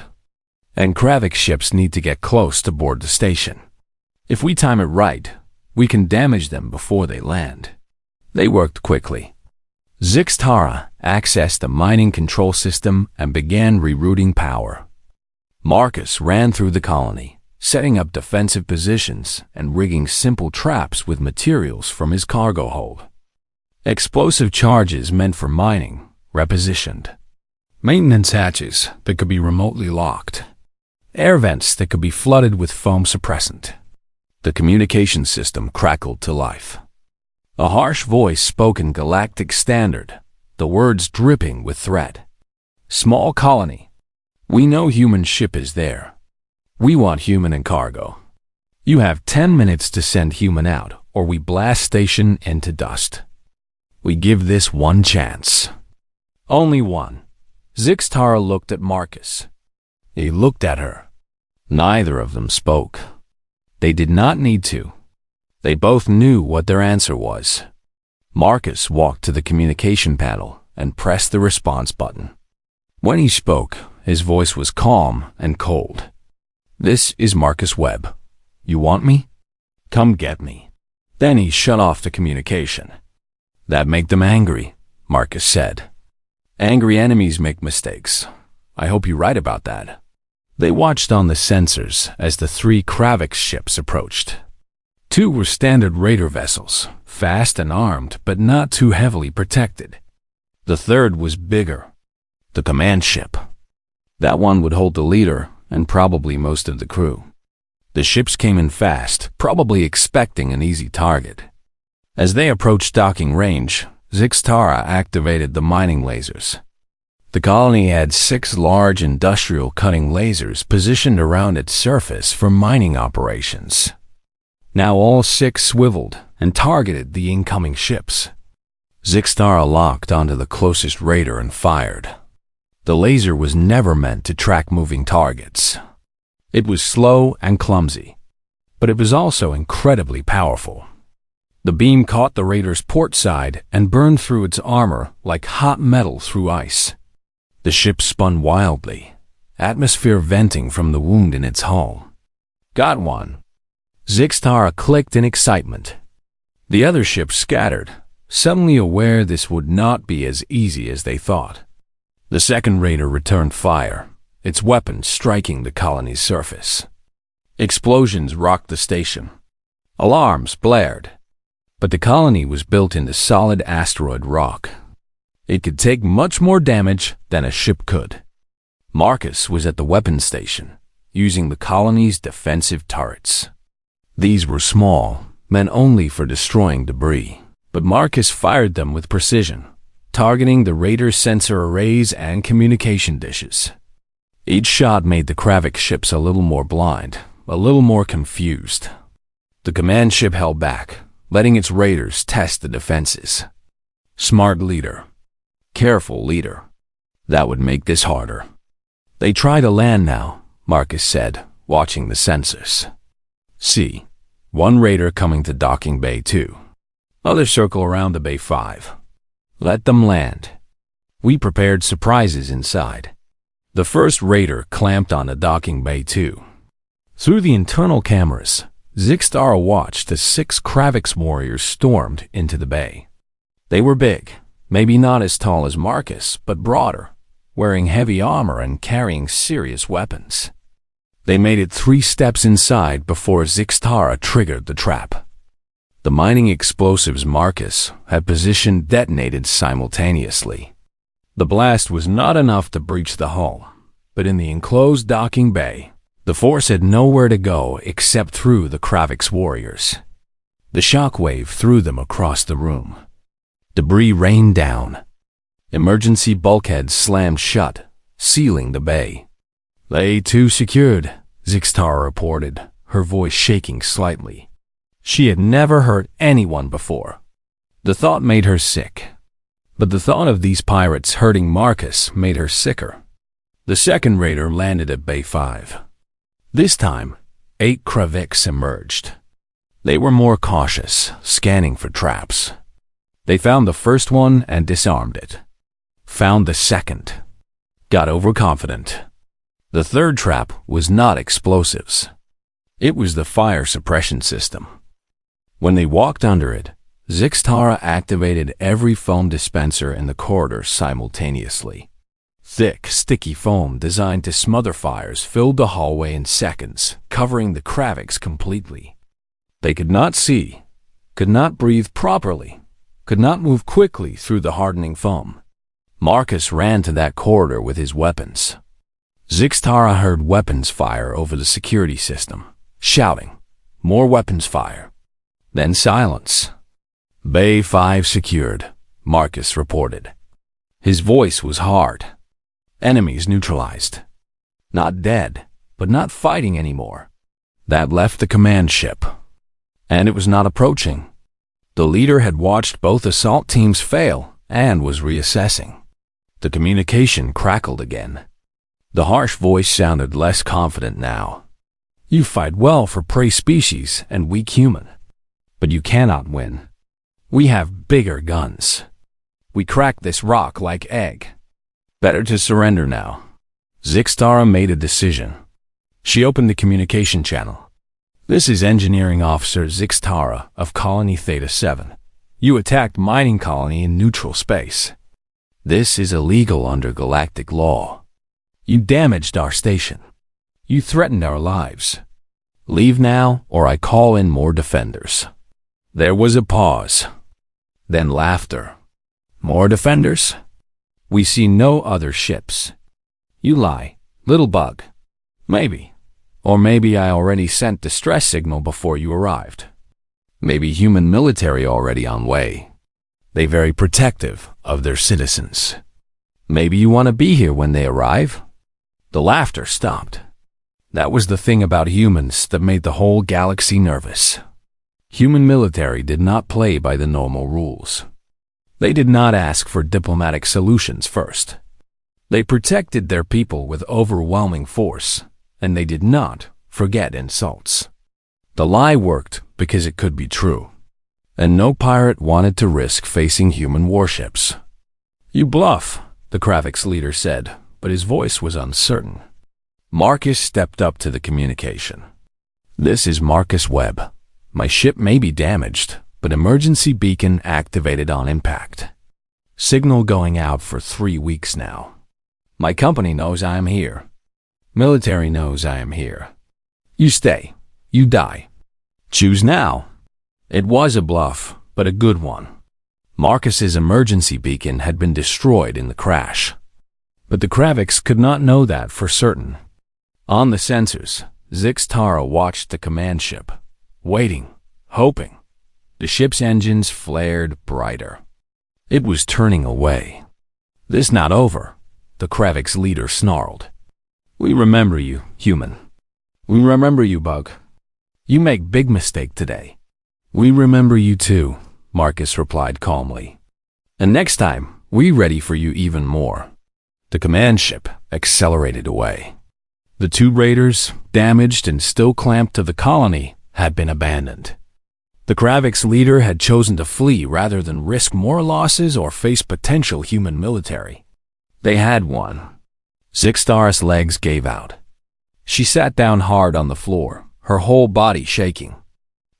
And Kravix ships need to get close to board the station. If we time it right, we can damage them before they land. They worked quickly. Zixtara accessed the mining control system and began rerouting power. Marcus ran through the colony, setting up defensive positions and rigging simple traps with materials from his cargo hold. Explosive charges meant for mining, repositioned. Maintenance hatches that could be remotely locked. Air vents that could be flooded with foam suppressant. The communication system crackled to life. A harsh voice spoke in Galactic Standard, the words dripping with threat. "Small colony. We know human ship is there. We want human and cargo. You have 10 minutes to send human out, or we blast station into dust. We give this one chance." Only one. Zixtara looked at Marcus. He looked at her. Neither of them spoke. They did not need to. They both knew what their answer was. Marcus walked to the communication panel and pressed the response button. When he spoke, his voice was calm and cold. "This is Marcus Webb. You want me? Come get me." Then he shut off the communication. "That make them angry," Marcus said. "Angry enemies make mistakes. I hope you're right about that." They watched on the sensors as the 3 Kravix ships approached. 2 were standard raider vessels, fast and armed, but not too heavily protected. The 3rd was bigger, the command ship. That one would hold the leader and probably most of the crew. The ships came in fast, probably expecting an easy target. As they approached docking range, Zixtara activated the mining lasers. The colony had 6 large industrial cutting lasers positioned around its surface for mining operations. Now all 6 swiveled and targeted the incoming ships. Zixtara locked onto the closest raider and fired. The laser was never meant to track moving targets. It was slow and clumsy, but it was also incredibly powerful. The beam caught the raider's port side and burned through its armor like hot metal through ice. The ship spun wildly, atmosphere venting from the wound in its hull. "Got one." Zixtara clicked in excitement. The other ships scattered, suddenly aware this would not be as easy as they thought. The 2nd raider returned fire, its weapon striking the colony's surface. Explosions rocked the station. Alarms blared. But the colony was built into solid asteroid rock. It could take much more damage than a ship could. Marcus was at the weapons station, using the colony's defensive turrets. These were small, meant only for destroying debris, but Marcus fired them with precision, targeting the Raiders' sensor arrays and communication dishes. Each shot made the Kravik ships a little more blind, a little more confused. The command ship held back, letting its raiders test the defenses. Smart leader. Careful leader. That would make this harder. They try to land now, Marcus said, watching the sensors. See, one raider coming to docking bay 2. Others circle around the bay 5. Let them land. We prepared surprises inside. The first raider clamped on the docking bay 2. Through the internal cameras, Zixtara watched as 6 Kravix warriors stormed into the bay. They were big, maybe not as tall as Marcus, but broader, wearing heavy armor and carrying serious weapons. They made it 3 steps inside before Zixtara triggered the trap. The mining explosives Marcus had positioned detonated simultaneously. The blast was not enough to breach the hull, but in the enclosed docking bay, the force had nowhere to go except through the Kravix warriors. The shockwave threw them across the room. Debris rained down. Emergency bulkheads slammed shut, sealing the bay. Bay 2 secured, Zixtara reported, her voice shaking slightly. She had never hurt anyone before. The thought made her sick. But the thought of these pirates hurting Marcus made her sicker. The second raider landed at Bay 5. This time, 8 Kravix emerged. They were more cautious, scanning for traps. They found the first one and disarmed it. Found the second. Got overconfident. The third trap was not explosives. It was the fire suppression system. When they walked under it, Zixtara activated every foam dispenser in the corridor simultaneously. Thick, sticky foam designed to smother fires filled the hallway in seconds, covering the Kravix completely. They could not see, could not breathe properly, could not move quickly through the hardening foam. Marcus ran to that corridor with his weapons. Zixtara heard weapons fire over the security system, shouting, "More weapons fire." Then silence. Bay 5 secured, Marcus reported. His voice was hard. Enemies neutralized. Not dead, but not fighting anymore. That left the command ship. And it was not approaching. The leader had watched both assault teams fail and was reassessing. The communication crackled again. The harsh voice sounded less confident now. You fight well for prey species and weak human, but you cannot win. We have bigger guns. We cracked this rock like egg. Better to surrender now. Zixtara made a decision. She opened the communication channel. This is Engineering Officer Zixtara of Colony Theta 7. You attacked mining colony in neutral space. This is illegal under galactic law. You damaged our station. You threatened our lives. Leave now, or I call in more defenders. There was a pause. Then laughter. More defenders? We see no other ships. You lie, little bug. Maybe. Or maybe I already sent distress signal before you arrived. Maybe human military already on way. They very protective of their citizens. Maybe you want to be here when they arrive? The laughter stopped. That was the thing about humans that made the whole galaxy nervous. Human military did not play by the normal rules. They did not ask for diplomatic solutions first. They protected their people with overwhelming force, and they did not forget insults. The lie worked because it could be true, and no pirate wanted to risk facing human warships. You bluff, the Kravix leader said, but his voice was uncertain. Marcus stepped up to the communication. This is Marcus Webb. My ship may be damaged, but emergency beacon activated on impact. Signal going out for 3 weeks now. My company knows I am here. Military knows I am here. You stay. You die. Choose now. It was a bluff, but a good one. Marcus's emergency beacon had been destroyed in the crash. But the Kravix could not know that for certain. On the sensors, Zixtara watched the command ship, waiting, hoping. The ship's engines flared brighter. It was turning away. "This not over," the Kravix leader snarled. "We remember you, human. We remember you, Bug. You make big mistake today." "We remember you too," Marcus replied calmly. "And next time, we ready for you even more." The command ship accelerated away. The two raiders, damaged and still clamped to the colony, had been abandoned. The Kravix leader had chosen to flee rather than risk more losses or face potential human military. They had won. Zixtara's legs gave out. She sat down hard on the floor, her whole body shaking.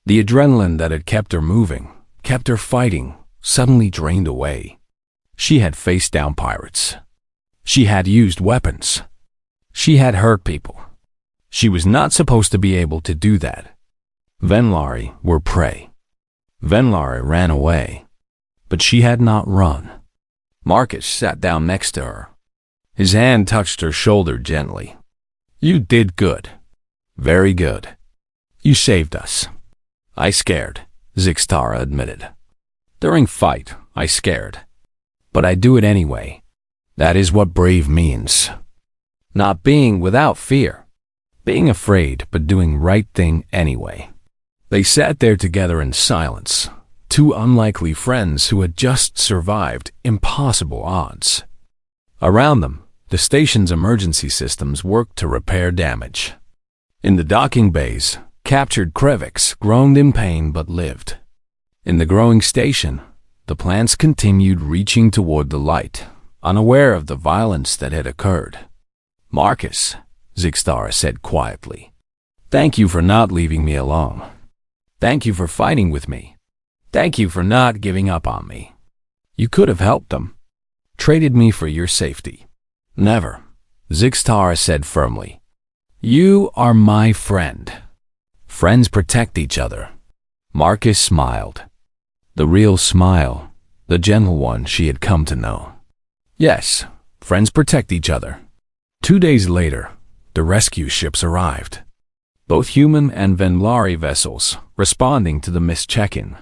The adrenaline that had kept her moving, kept her fighting, suddenly drained away. She had faced down pirates. She had used weapons. She had hurt people. She was not supposed to be able to do that. Venlari were prey. Venlari ran away. But she had not run. Marcus sat down next to her. His hand touched her shoulder gently. "You did good. Very good. You saved us." "I scared," Zixtara admitted. "During fight, I scared. But I do it anyway. That is what brave means. Not being without fear. Being afraid, but doing right thing anyway." They sat there together in silence, two unlikely friends who had just survived impossible odds. Around them, the station's emergency systems worked to repair damage. In the docking bays, captured Kravix groaned in pain but lived. In the growing station, the plants continued reaching toward the light, unaware of the violence that had occurred. "Marcus," Zixtara said quietly, "thank you for not leaving me alone. Thank you for fighting with me. Thank you for not giving up on me. You could have helped them, traded me for your safety." "Never," Zixtara said firmly. "You are my friend. Friends protect each other." Marcus smiled. The real smile, the gentle one she had come to know. Yes, friends protect each other. 2 days later, the rescue ships arrived. Both human and Venlari vessels responding to the missed check-in.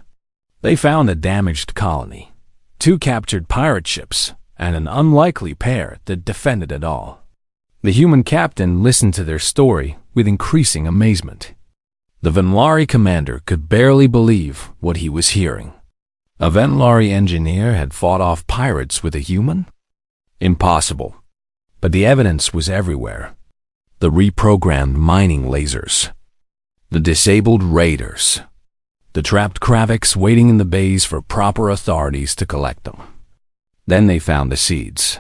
They found a damaged colony, 2 captured pirate ships, and an unlikely pair that defended it all. The human captain listened to their story with increasing amazement. The Venlari commander could barely believe what he was hearing. A Venlari engineer had fought off pirates with a human? Impossible. But the evidence was everywhere. The reprogrammed mining lasers. The disabled raiders. The trapped Kravix waiting in the bays for proper authorities to collect them. Then they found the seeds.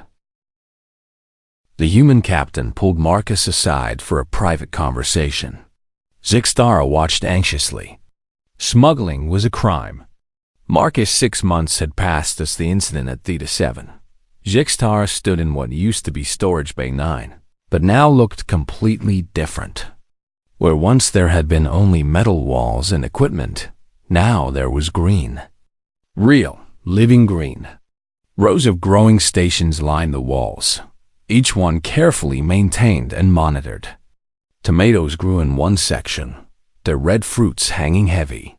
The human captain pulled Marcus aside for a private conversation. Zixtara watched anxiously. Smuggling was a crime. Marcus' 6 months had passed since the incident at Theta 7. Zixtara stood in what used to be Storage Bay 9, but now looked completely different. Where once there had been only metal walls and equipment, now there was green. Real, living green. Rows of growing stations lined the walls, each one carefully maintained and monitored. Tomatoes grew in one section, their red fruits hanging heavy.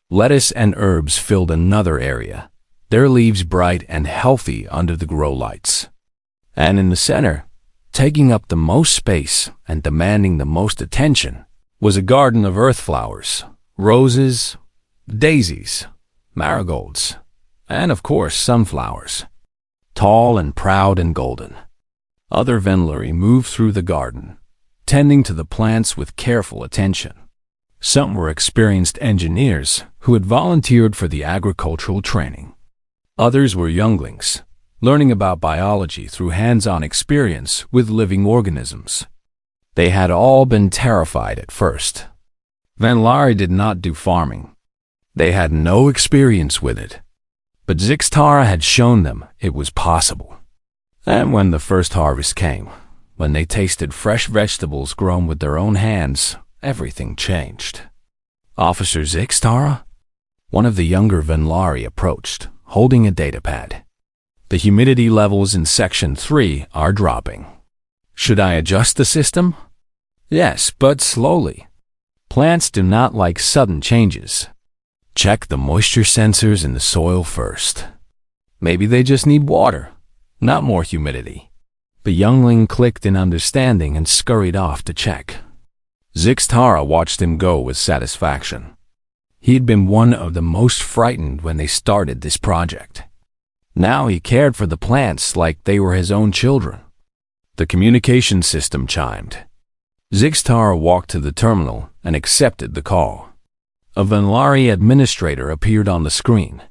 Lettuce and herbs filled another area, their leaves bright and healthy under the grow lights. And in the center, taking up the most space and demanding the most attention, was a garden of earth flowers, roses, daisies, marigolds, and of course sunflowers, tall and proud and golden. Other Venlari moved through the garden, tending to the plants with careful attention. Some were experienced engineers who had volunteered for the agricultural training. Others were younglings, learning about biology through hands-on experience with living organisms. They had all been terrified at first. Venlari did not do farming. They had no experience with it. But Zixtara had shown them it was possible. And when the first harvest came, when they tasted fresh vegetables grown with their own hands, everything changed. "Officer Zixtara?" One of the younger Venlari approached, holding a datapad. The humidity levels in Section 3 are dropping. Should I adjust the system? Yes, but slowly. Plants do not like sudden changes. Check the moisture sensors in the soil first. Maybe they just need water, not more humidity. The youngling clicked in understanding and scurried off to check. Zixtara watched him go with satisfaction. He had been one of the most frightened when they started this project. Now he cared for the plants like they were his own children. The communication system chimed. Zixtara walked to the terminal and accepted the call. A Venlari administrator appeared on the screen.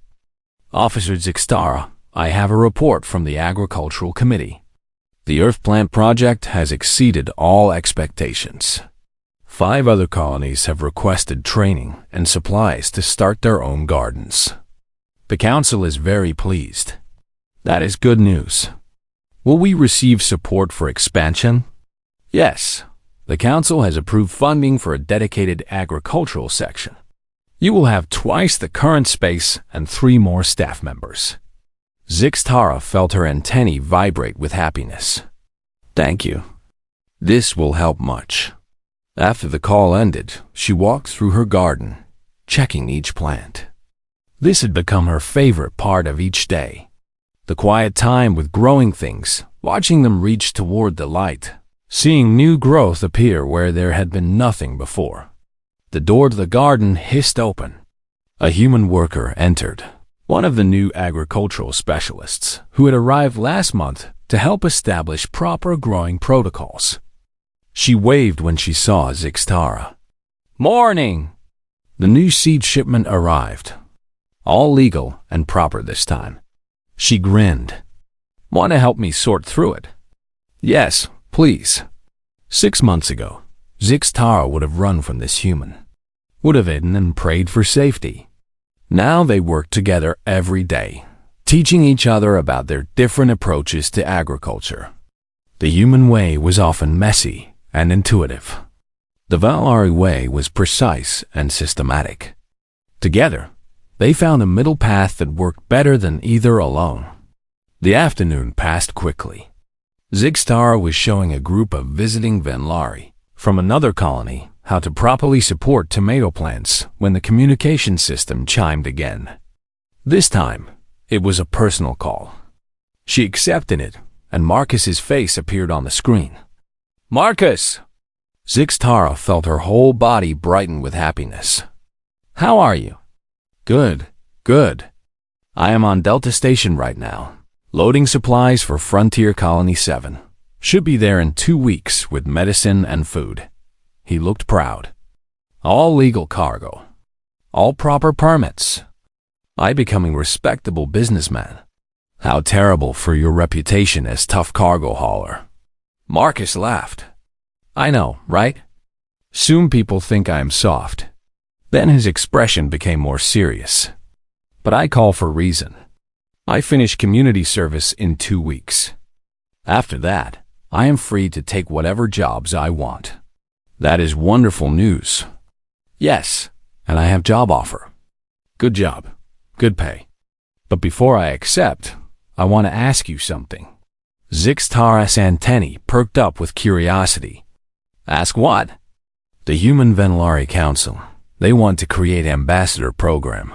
Officer Zixtara, I have a report from the Agricultural Committee. The Earth Plant Project has exceeded all expectations. 5 other colonies have requested training and supplies to start their own gardens. The Council is very pleased. That is good news. Will we receive support for expansion? Yes. The Council has approved funding for a dedicated agricultural section. You will have twice the current space and 3 more staff members. Zixtara felt her antennae vibrate with happiness. Thank you. This will help much. After the call ended, she walked through her garden, checking each plant. This had become her favorite part of each day. The quiet time with growing things, watching them reach toward the light, seeing new growth appear where there had been nothing before. The door to the garden hissed open. A human worker entered, one of the new agricultural specialists who had arrived last month to help establish proper growing protocols. She waved when she saw Zixtara. Morning! The new seed shipment arrived. All legal and proper this time. She grinned. Want to help me sort through it? Yes, please. 6 months ago, Zixtara would have run from this human. Would have hidden and prayed for safety. Now they work together every day, teaching each other about their different approaches to agriculture. The human way was often messy and intuitive. The Venlari way was precise and systematic. Together, they found a middle path that worked better than either alone. The afternoon passed quickly. Zixtara was showing a group of visiting Venlari from another colony how to properly support tomato plants when the communication system chimed again. This time, it was a personal call. She accepted it, and Marcus's face appeared on the screen. Marcus! Zixtara felt her whole body brighten with happiness. How are you? Good, good. I am on Delta Station right now, loading supplies for Frontier Colony 7. Should be there in 2 weeks with medicine and food. He looked proud. All legal cargo. All proper permits. I becoming respectable businessman. How terrible for your reputation as tough cargo hauler. Marcus laughed. I know, right? Soon people think I am soft. Then his expression became more serious. But I call for reason. I finish community service in 2 weeks. After that, I am free to take whatever jobs I want. That is wonderful news. Yes, and I have job offer. Good job. Good pay. But before I accept, I want to ask you something. Zixtara's antennae perked up with curiosity. Ask what? The Human Venlari Council. They want to create ambassador program.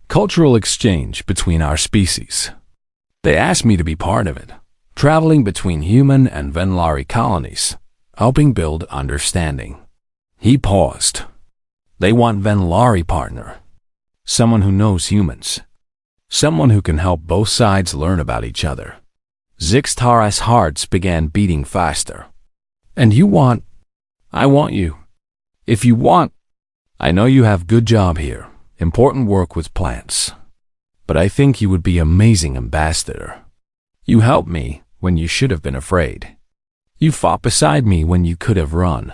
Cultural exchange between our species. They asked me to be part of it, traveling between human and Venlari colonies, helping build understanding. He paused. They want Venlari partner. Someone who knows humans. Someone who can help both sides learn about each other. Zixtara's hearts began beating faster. And you want? I want you. If you want, I know you have good job here, important work with plants. But I think you would be amazing ambassador. You helped me when you should have been afraid. You fought beside me when you could have run.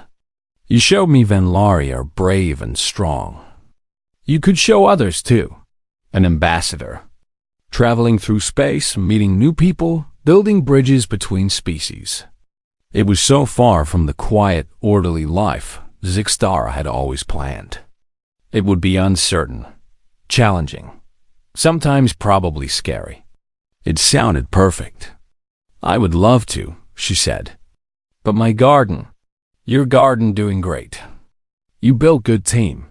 You showed me Venlari are brave and strong. You could show others too. An ambassador. Traveling through space, meeting new people, building bridges between species. It was so far from the quiet, orderly life Zixtara had always planned. It would be uncertain, challenging, sometimes probably scary. It sounded perfect. "I would love to," she said. "But my garden." "Your garden doing great. You built good team.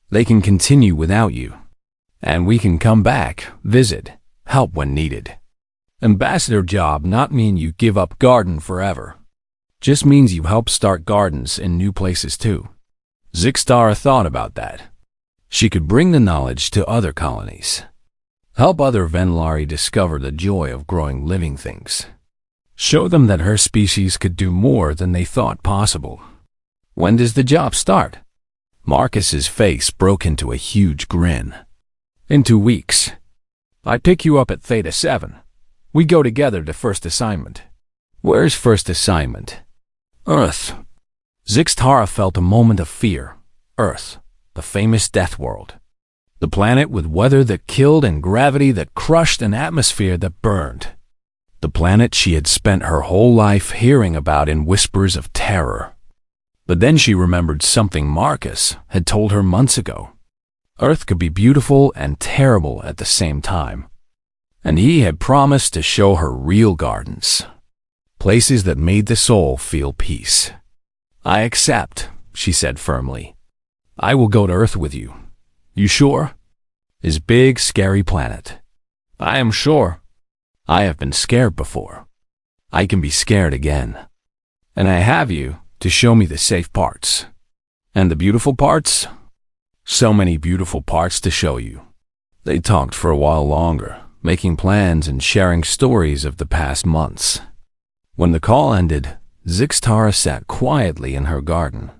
They can continue without you. And we can come back, visit, help when needed. Ambassador job not mean you give up garden forever. Just means you help start gardens in new places too." Zixtara thought about that. She could bring the knowledge to other colonies. Help other Venlari discover the joy of growing living things. Show them that her species could do more than they thought possible. "When does the job start?" Marcus's face broke into a huge grin. "In 2 weeks. I pick you up at Theta 7. We go together to first assignment." "Where's first assignment?" "Earth." Zixtara felt a moment of fear. Earth, the famous death world. The planet with weather that killed and gravity that crushed and atmosphere that burned. The planet she had spent her whole life hearing about in whispers of terror. But then she remembered something Marcus had told her months ago. Earth could be beautiful and terrible at the same time. And he had promised to show her real gardens. Places that made the soul feel peace. "I accept," she said firmly. "I will go to Earth with you." "You sure?" "His big, scary planet." "I am sure. I have been scared before. I can be scared again. And I have you to show me the safe parts. And the beautiful parts? So many beautiful parts to show you." They talked for a while longer, making plans and sharing stories of the past months. When the call ended, Zixtara sat quietly in her garden,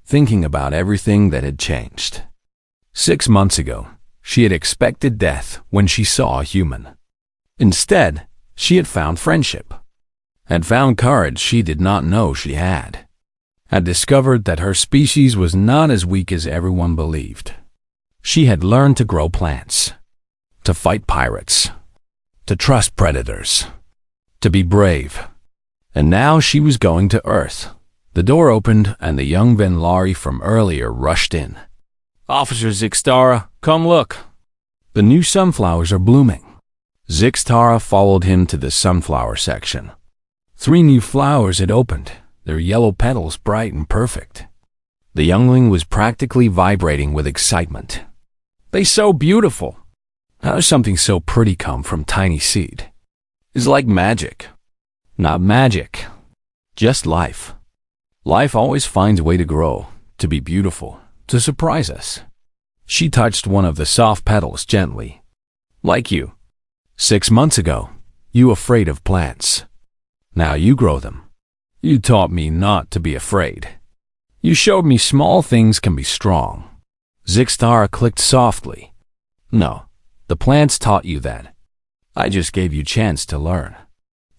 thinking about everything that had changed. 6 months ago, she had expected death when she saw a human. Instead, she had found friendship, had found courage she did not know she had discovered that her species was not as weak as everyone believed. She had learned to grow plants, to fight pirates, to trust predators, to be brave. And now she was going to Earth. The door opened and the young Venlari from earlier rushed in. "Officer Zixtara, come look. The new sunflowers are blooming." Zixtara followed him to the sunflower section. 3 new flowers had opened, their yellow petals bright and perfect. The youngling was practically vibrating with excitement. "They so beautiful. How does something so pretty come from tiny seed? It's like magic." "Not magic, just life. Life always finds a way to grow, to be beautiful, to surprise us." She touched one of the soft petals gently. "Like you. 6 months ago, you afraid of plants. Now you grow them. You taught me not to be afraid. You showed me small things can be strong." Zixtara clicked softly. "No, the plants taught you that. I just gave you chance to learn."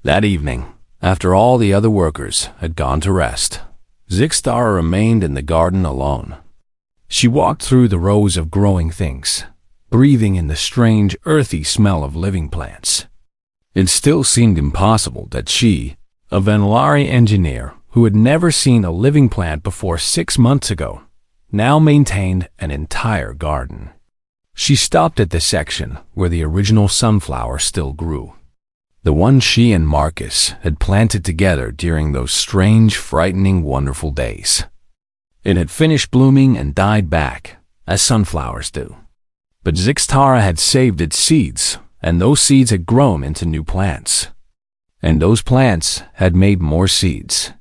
That evening, after all the other workers had gone to rest, Zixtara remained in the garden alone. She walked through the rows of growing things, breathing in the strange, earthy smell of living plants. It still seemed impossible that she, a Venlari engineer who had never seen a living plant before 6 months ago, now maintained an entire garden. She stopped at the section where the original sunflower still grew. The one she and Marcus had planted together during those strange, frightening, wonderful days. It had finished blooming and died back, as sunflowers do. But Zixtara had saved its seeds, and those seeds had grown into new plants. And those plants had made more seeds.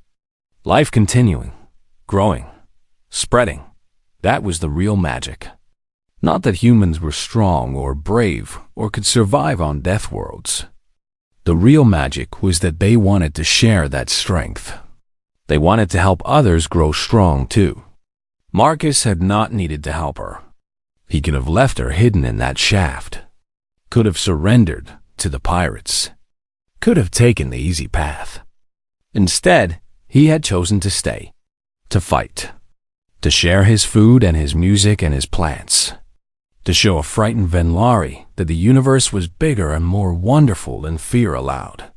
Life continuing, growing, spreading. That was the real magic. Not that humans were strong or brave or could survive on death worlds. The real magic was that they wanted to share that strength. They wanted to help others grow strong too. Marcus had not needed to help her. He could have left her hidden in that shaft. Could have surrendered to the pirates. Could have taken the easy path. Instead, he had chosen to stay, to fight, to share his food and his music and his plants, to show a frightened Venlari that the universe was bigger and more wonderful than fear allowed.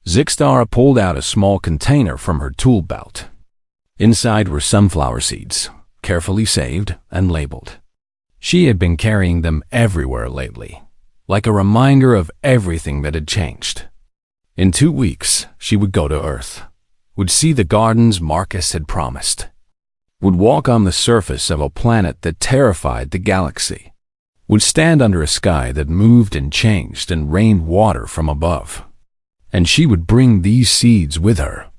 Zixtara pulled out a small container from her tool belt. Inside were sunflower seeds, carefully saved and labeled. She had been carrying them everywhere lately, like a reminder of everything that had changed. In 2 weeks, she would go to Earth, would see the gardens Marcus had promised, would walk on the surface of a planet that terrified the galaxy, would stand under a sky that moved and changed and rained water from above. And she would bring these seeds with her,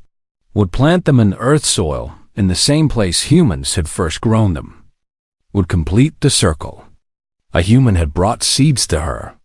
would plant them in Earth soil in the same place humans had first grown them, would complete the circle. A human had brought seeds to her,